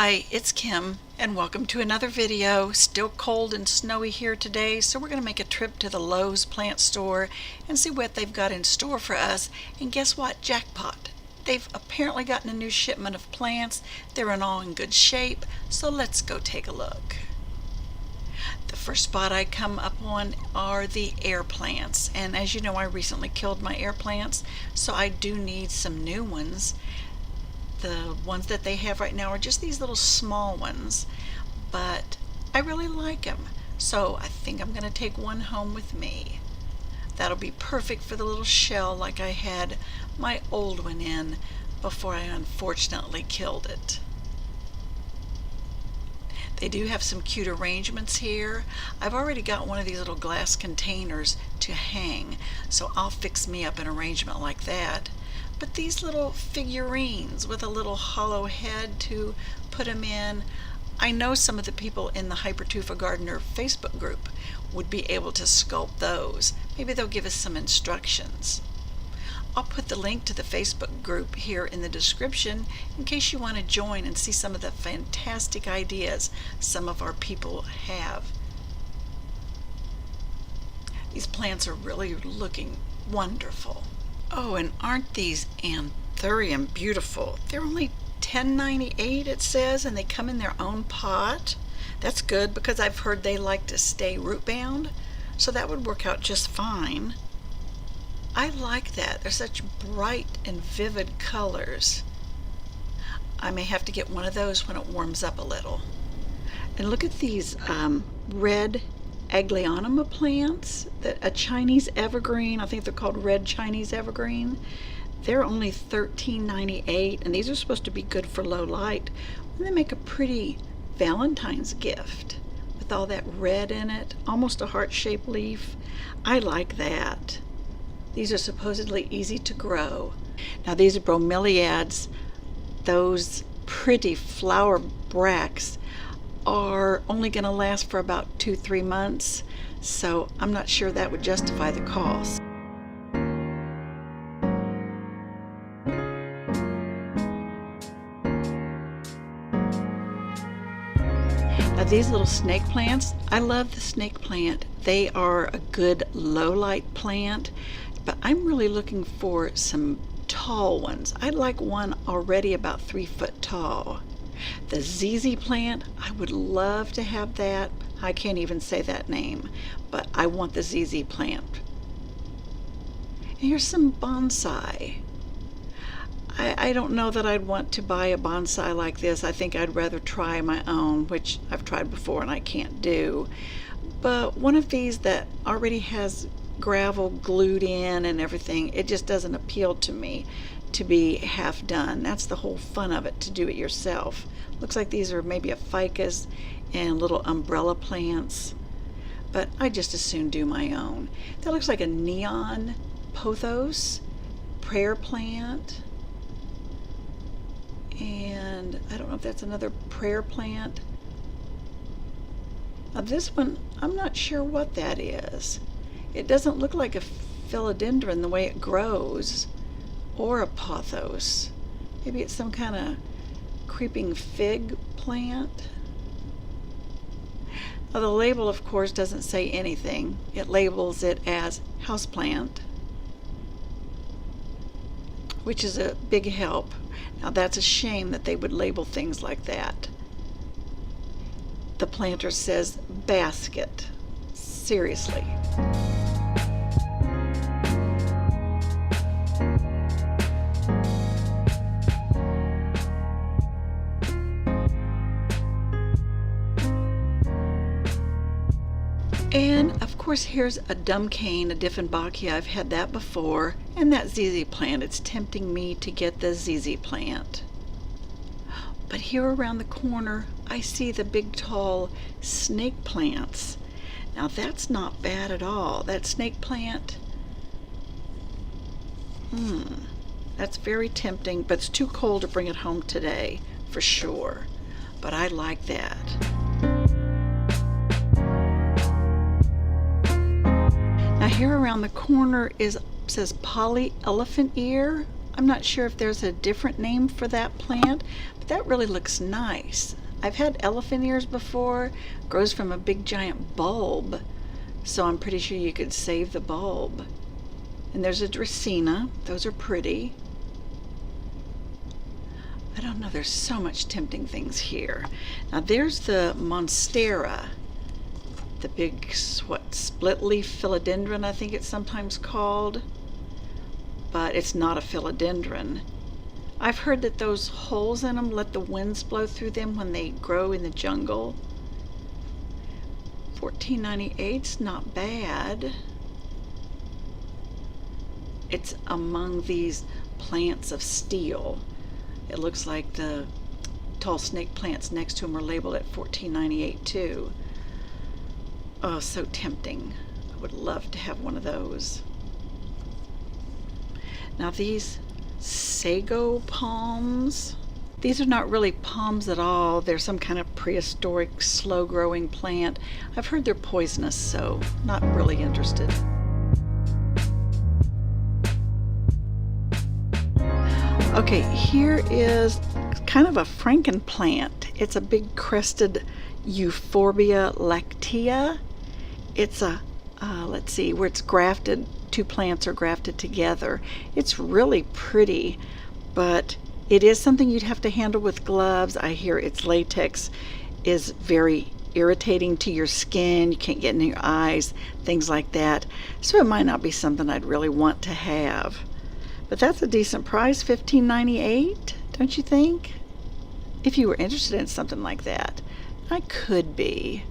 Hi, it's Kim and welcome to another video. Still cold and snowy here today, so we're going to make a trip to the Lowe's plant store and see what they've got in store for us. And guess what? Jackpot! They've apparently gotten a new shipment of plants. They're all in good shape, so let's go take a look. The first spot I come up on are the Airplants, and as you know, I recently killed my Airplants, so I do need some new ones. The ones that they have right now are just these little small ones, but I really like them, so I think I'm going to take one home with me. That'll be perfect for the little shell like I had my old one in before I unfortunately killed it. They do have some cute arrangements here. I've already got one of these little glass containers to hang, so I'll fix me up an arrangement like that. But these little figurines with a little hollow head to put them in, I know some of the people in the Hypertufa Gardener Facebook group would be able to sculpt those. Maybe they'll give us some instructions. I'll put the link to the Facebook group here in the description in case you want to join and see some of the fantastic ideas some of our people have. These plants are really looking wonderful. Oh, and aren't these Anthurium beautiful? They're only $10.98 it says, and they come in their own pot. That's good because I've heard they like to stay root bound, so that would work out just fine. I like that. They're such bright and vivid colors. I may have to get one of those when it warms up a little. And look at these red Aglaonema plants, a Chinese evergreen. I think they're called red Chinese evergreen. They're only $13.98, and these are supposed to be good for low light. And they make a pretty Valentine's gift with all that red in it, almost a heart-shaped leaf. I like that. These are supposedly easy to grow. Now these are bromeliads. Those pretty flower bracts are only going to last for about 2-3 months, so I'm not sure that would justify the cost. Now these little snake plants, I love the snake plant. They are a good low light plant, but I'm really looking for some tall ones. I'd like one already about 3 foot tall. The ZZ plant, I would love to have that. I can't even say that name, but I want the ZZ plant. And here's some bonsai. I don't know that I'd want to buy a bonsai like this. I think I'd rather try my own, which I've tried before and I can't do. But one of these that already has gravel glued in and everything, it just doesn't appeal to me to be half done. That's the whole fun of it, to do it yourself. Looks like these are maybe a ficus and little umbrella plants, but I just as soon do my own. That looks like a neon pothos prayer plant, and I don't know if that's another prayer plant. Now this one, I'm not sure what that is. It doesn't look like a philodendron the way it grows, or a pothos. Maybe it's some kind of creeping fig plant. Now the label, of course, doesn't say anything. It labels it as houseplant, which is a big help. Now that's a shame that they would label things like that. The planter says basket. Seriously. And of course here's a dumb cane, a Dieffenbachia. I've had that before. And that ZZ plant, it's tempting me to get the ZZ plant. But here around the corner I see the big tall snake plants. Now that's not bad at all. That snake plant, that's very tempting, but it's too cold to bring it home today for sure. But I like that. Now here around the corner says poly elephant ear. I'm not sure if there's a different name for that plant, but that really looks nice. I've had elephant ears before. Grows from a big giant bulb, so I'm pretty sure you could save the bulb. And there's a Dracaena. Those are pretty. I don't know, there's so much tempting things here. Now there's the Monstera, the big, split leaf philodendron, I think it's sometimes called. But it's not a philodendron. I've heard that those holes in them let the winds blow through them when they grow in the jungle. $14.98's not bad. It's among these plants of steel. It looks like the tall snake plants next to them are labeled at $14.98 too. Oh, so tempting. I would love to have one of those. Now these sago palms, these are not really palms at all. They're some kind of prehistoric, slow-growing plant. I've heard they're poisonous, so not really interested. Okay, here is kind of a frankenplant. It's a big crested Euphorbia lactea. It's a, let's see, where it's grafted, two plants are grafted together. It's really pretty, but it is something you'd have to handle with gloves. I hear its latex is very irritating to your skin. You can't get in your eyes, things like that. So it might not be something I'd really want to have. But that's a decent price, $15.98, don't you think? If you were interested in something like that. I could be.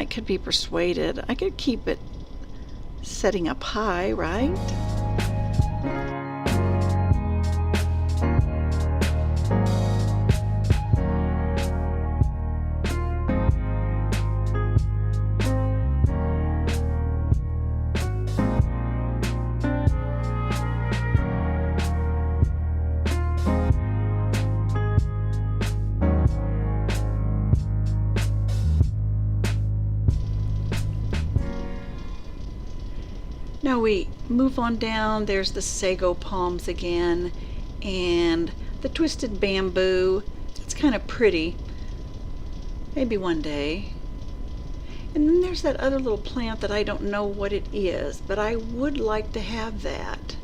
Could be persuaded. I could keep it setting up high, right? Now we move on down. There's the sago palms again, and the twisted bamboo. It's kind of pretty. Maybe one day. And then there's that other little plant that I don't know what it is, but I would like to have that.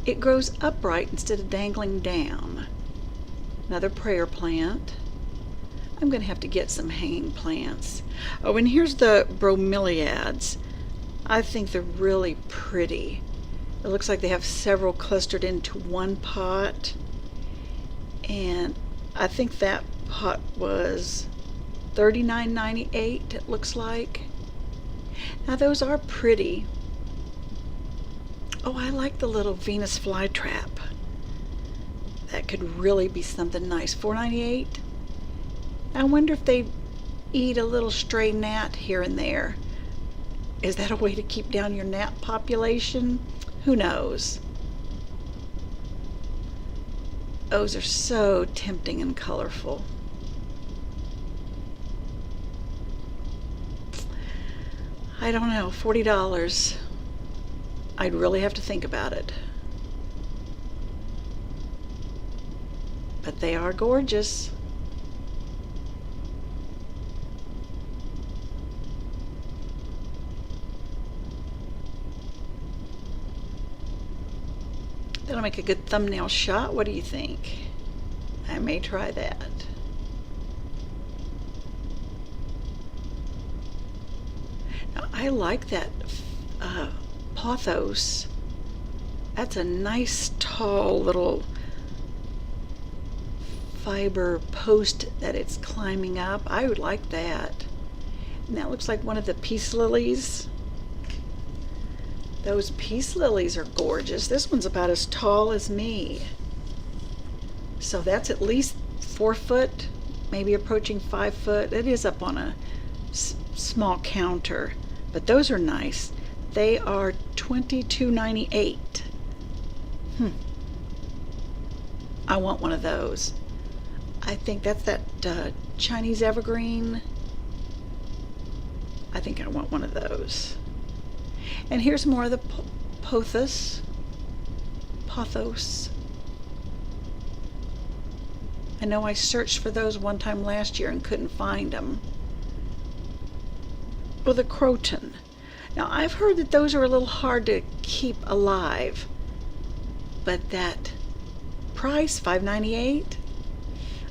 It grows upright instead of dangling down. Another prayer plant. I'm going to have to get some hanging plants. Oh, and here's the bromeliads. I think they're really pretty. It looks like they have several clustered into one pot. And I think that pot was $39.98, it looks like. Now those are pretty. Oh, I like the little Venus flytrap. That could really be something nice. $4.98. I wonder if they eat a little stray gnat here and there. Is that a way to keep down your gnat population? Who knows? Those are so tempting and colorful. I don't know, $40. I'd really have to think about it. But they are gorgeous. That'll make a good thumbnail shot. What do you think? I may try that. Now, I like that pothos. That's a nice tall little fiber post that it's climbing up. I would like that. And that looks like one of the peace lilies. Those peace lilies are gorgeous. This one's about as tall as me. So that's at least 4 foot, maybe approaching 5 foot. It is up on a small counter, but those are nice. They are $22.98. I want one of those. I think that's that Chinese evergreen. I think I want one of those. And here's more of the pothos. pothos. I know I searched for those one time last year and couldn't find them. Or the croton. Now I've heard that those are a little hard to keep alive, but that price, $5.98,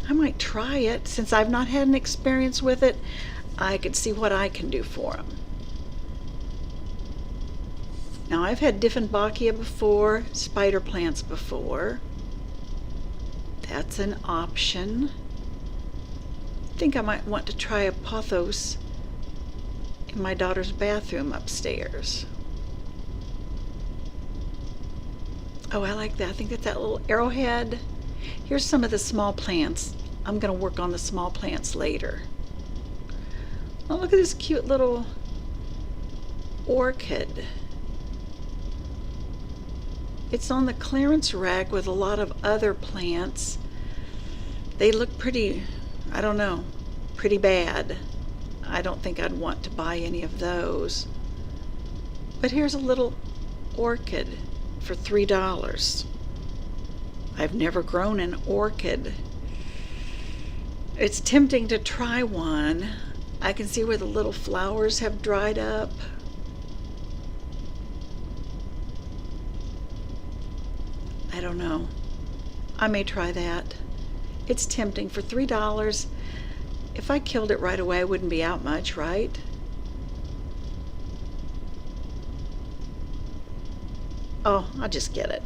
I might try it. Since I've not had an experience with it, I could see what I can do for them. Now I've had Dieffenbachia before, spider plants before. That's an option. I think I might want to try a pothos in my daughter's bathroom upstairs. Oh, I like that. I think it's that little arrowhead. Here's some of the small plants. I'm going to work on the small plants later. Oh, look at this cute little orchid. It's on the clearance rack with a lot of other plants. They look pretty, I don't know, pretty bad. I don't think I'd want to buy any of those. But here's a little orchid for $3. I've never grown an orchid. It's tempting to try one. I can see where the little flowers have dried up. I don't know. I may try that. It's tempting for $3. If I killed it right away, I wouldn't be out much, right? Oh, I'll just get it.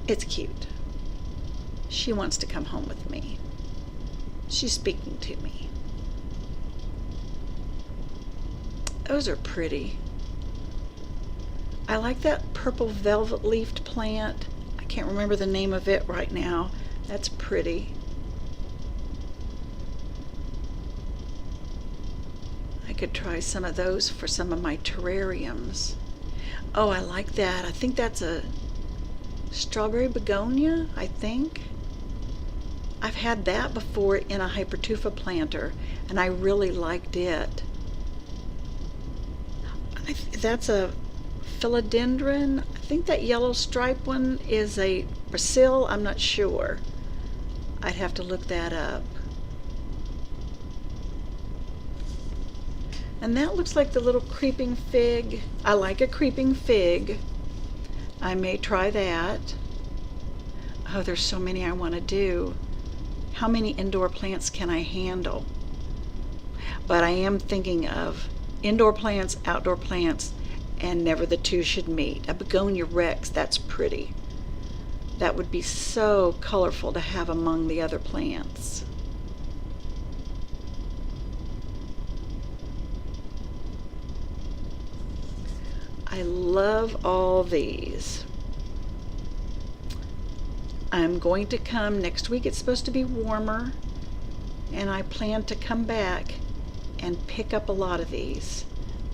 It's cute. She wants to come home with me. She's speaking to me. Those are pretty. I like that purple velvet leafed plant. I can't remember the name of it right now. That's pretty. I could try some of those for some of my terrariums. Oh, I like that. I think that's a strawberry begonia, I think. I've had that before in a hypertufa planter, and I really liked it. That's a philodendron. I think that yellow stripe one is a Brazil. I'm not sure. I'd have to look that up. And that looks like the little creeping fig. I like a creeping fig. I may try that. Oh, there's so many I want to do. How many indoor plants can I handle? But I am thinking of indoor plants, outdoor plants, and never the two should meet. A begonia rex, that's pretty. That would be so colorful to have among the other plants. I love all these. I'm going to come next week. It's supposed to be warmer, and I plan to come back and pick up a lot of these.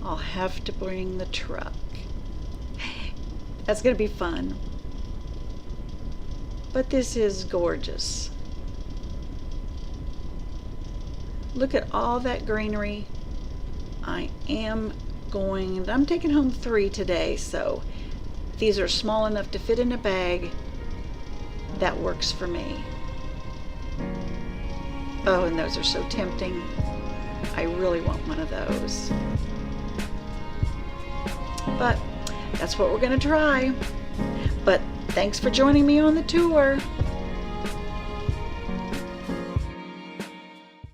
I'll have to bring the truck. That's going to be fun. But this is gorgeous. Look at all that greenery. I'm taking home 3 today, so these are small enough to fit in a bag. That works for me. Oh, and those are so tempting. I really want one of those. But that's what we're going to try. But thanks for joining me on the tour.